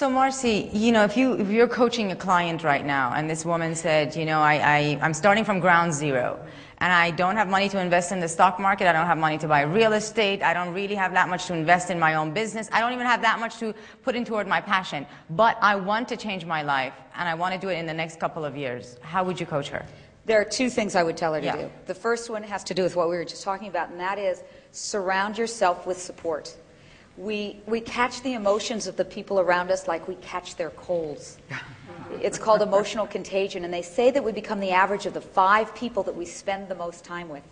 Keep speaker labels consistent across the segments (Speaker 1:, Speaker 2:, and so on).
Speaker 1: So Marci, you know, if you're coaching a client right now, and this woman said, you know, I'm starting from ground zero, and I don't have money to invest in the stock market, I don't have money to buy real estate, I don't really have that much to invest in my own business, I don't even have that much to put in toward my passion, but I want to change my life, and I want to do it in the next couple of years. How would you coach her?
Speaker 2: There are two things I would tell her to do. The first one has to do with what we were just talking about, and that is surround yourself with support. We catch the emotions of the people around us like we catch their colds. It's called emotional contagion, and they say that we become the average of the 5 people that we spend the most time with.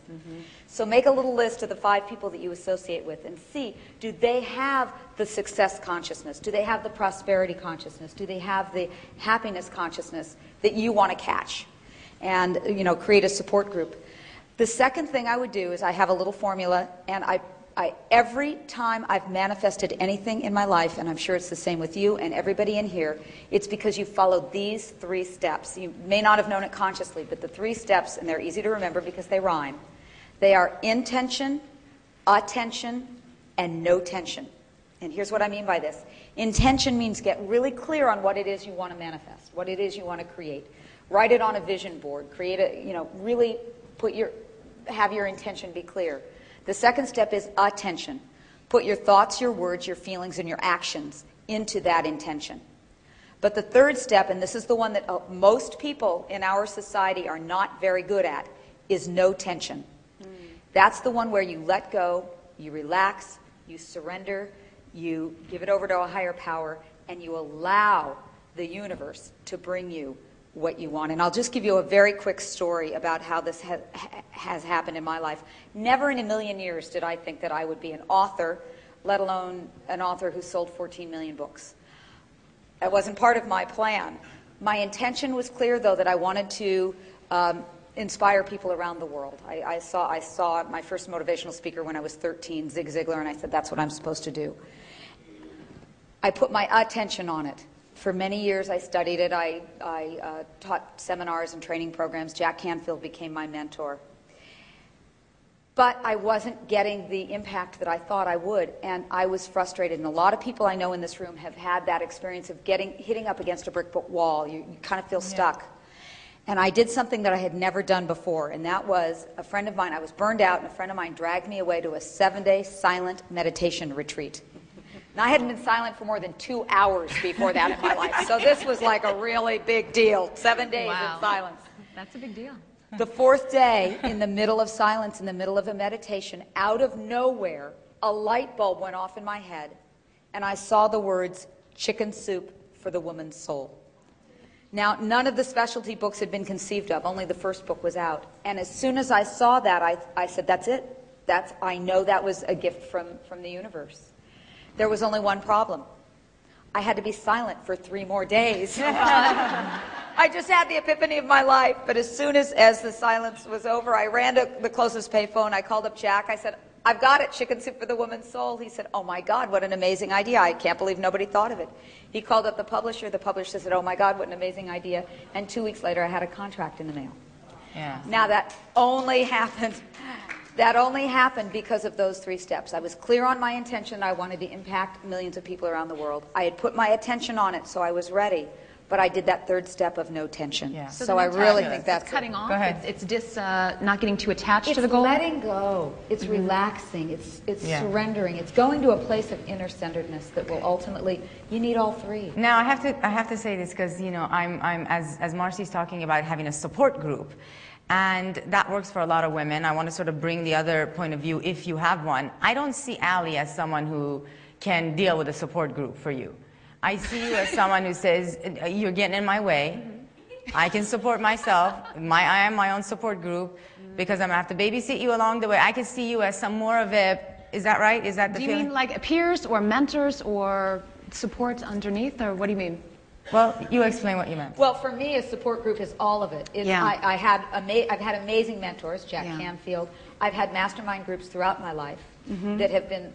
Speaker 2: So make a little list of the 5 people that you associate with and see, do they have the success consciousness? Do they have the prosperity consciousness? Do they have the happiness consciousness that you want to catch? And, you know, create a support group. The second thing I would do is I have a little formula, and every time I've manifested anything in my life, and I'm sure it's the same with you and everybody in here, it's because you followed these 3 steps. You may not have known it consciously, but the 3 steps, and they're easy to remember because they rhyme, they are intention, attention, and no tension. And here's what I mean by this. Intention means get really clear on what it is you want to manifest, what it is you want to create. Write it on a vision board. Create a, you know, really have your intention be clear. The second step is attention. Put your thoughts, your words, your feelings, and your actions into that intention. But the third step, and this is the one that most people in our society are not very good at, is no tension. That's the one where you let go, you relax, you surrender, you give it over to a higher power, and you allow the universe to bring you what you want. And I'll just give you a very quick story about how this has happened in my life. Never in a million years did I think that I would be an author, let alone an author who sold 14 million books. That wasn't part of my plan. My intention was clear, though, that I wanted to inspire people around the world. I saw my first motivational speaker when I was 13, Zig Ziglar, and I said, that's what I'm supposed to do. I put my attention on it. For many years I studied it. I taught seminars and training programs. Jack Canfield became my mentor. But I wasn't getting the impact that I thought I would, and I was frustrated. And a lot of people I know in this room have had that experience of hitting up against a brick wall. You kind of feel stuck. And I did something that I had never done before, and that was a friend of mine. I was burned out, and a friend of mine dragged me away to a 7-day silent meditation retreat. And I hadn't been silent for more than 2 hours before that in my life. So this was like a really big deal. 7 days in silence.
Speaker 3: That's a big deal.
Speaker 2: The 4th day, in the middle of silence, in the middle of a meditation, out of nowhere, a light bulb went off in my head, and I saw the words, "Chicken soup for the woman's soul." Now, none of the specialty books had been conceived of. Only the first book was out. And as soon as I saw that, I said, that's it. I know that was a gift from the universe. There was only one problem. I had to be silent for 3 more days. I just had the epiphany of my life. But as soon as the silence was over, I ran to the closest payphone. I called up Jack. I said, I've got it, chicken soup for the woman's soul. He said, oh my God, what an amazing idea. I can't believe nobody thought of it. He called up the publisher. The publisher said, oh my God, what an amazing idea. And 2 weeks later, I had a contract in the mail.
Speaker 1: Yeah.
Speaker 2: Now that only happened because of those 3 steps. I was clear on my intention. I wanted to impact millions of people around the world. I had put my attention on it, so I was ready. But I did that 3rd step of no tension.
Speaker 1: Yeah.
Speaker 2: So I really think that's
Speaker 3: cutting off.
Speaker 1: Go ahead.
Speaker 3: It's not getting too attached to the goal.
Speaker 2: It's letting go. It's relaxing. It's surrendering. It's going to a place of inner centeredness that will ultimately. You need all 3.
Speaker 1: Now I have to say this because you know I'm as Marci's talking about having a support group. And that works for a lot of women. I want to sort of bring the other point of view if you have one. I don't see Allie as someone who can deal with a support group for you. I see you as someone who says, you're getting in my way. I can support myself. I am my own support group because I'm going to have to babysit you along the way. I can see you as some more of a, is that right? Is that the feeling?
Speaker 3: Do you mean like peers or mentors or support underneath, or what do you mean?
Speaker 1: Well, you explain what you meant.
Speaker 2: Well, for me, a support group is all of it. I've had amazing mentors, Jack Canfield. I've had mastermind groups throughout my life that have been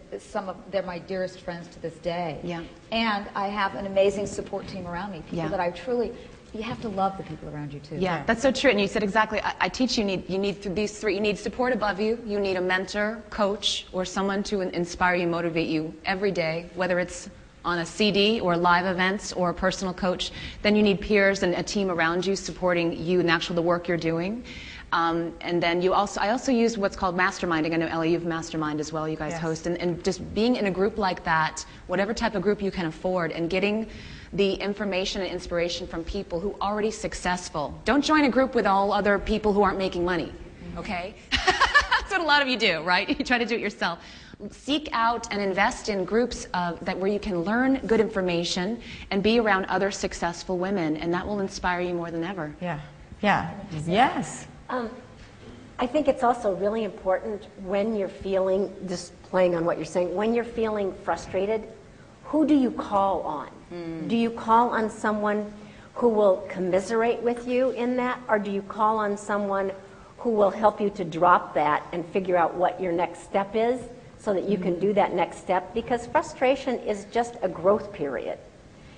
Speaker 2: they're my dearest friends to this day. Yeah. And I have an amazing support team around me, people that I truly. You have to love the people around you too.
Speaker 3: Yeah, that's so true. And you said exactly. I teach you need these 3. You need support above you. You need a mentor, coach, or someone to inspire you, motivate you every day, whether it's on a CD or live events or a personal coach, then you need peers and a team around you supporting you in the work you're doing. And then I also use what's called masterminding. I know, Ellie, you've mastermind as well, you guys host. And just being in a group like that, whatever type of group you can afford, and getting the information and inspiration from people who are already successful. Don't join a group with all other people who aren't making money, okay? That's what a lot of you do, right? You try to do it yourself. Seek out and invest in groups where you can learn good information and be around other successful women, and that will inspire you more than ever.
Speaker 1: Yeah. Yeah. Yes.
Speaker 4: I think it's also really important when you're feeling, just playing on what you're saying, when you're feeling frustrated, who do you call on? Do you call on someone who will commiserate with you in that, or do you call on someone who will help you to drop that and figure out what your next step is so that you can do that next step? Because frustration is just a growth period.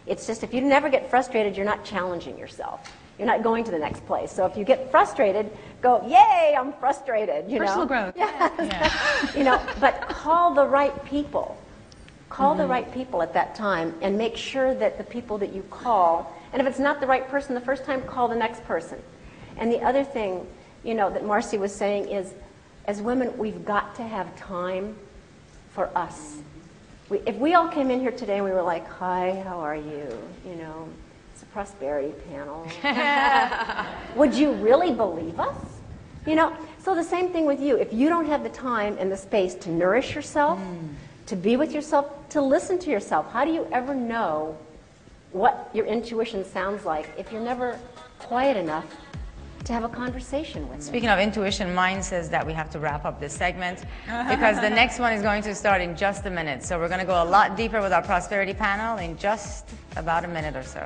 Speaker 4: It's just, if you never get frustrated, you're not challenging yourself. You're not going to the next place. So if you get frustrated, go, yay, I'm frustrated. You
Speaker 3: Personal
Speaker 4: know?
Speaker 3: growth.
Speaker 4: Yeah. You know, but call the right people. Call the right people at that time, and make sure that the people that you call, and if it's not the right person the first time, call the next person. And the other thing, you know, that Marcy was saying is, as women, we've got to have time for us. If we all came in here today and we were like, hi, how are you? You know, it's a prosperity panel. Would you really believe us? You know, so the same thing with you. If you don't have the time and the space to nourish yourself, to be with yourself, to listen to yourself, how do you ever know what your intuition sounds like if you're never quiet enough to have a conversation with it?
Speaker 1: Speaking of intuition, mine says that we have to wrap up this segment because the next one is going to start in just a minute. So we're going to go a lot deeper with our prosperity panel in just about a minute or so.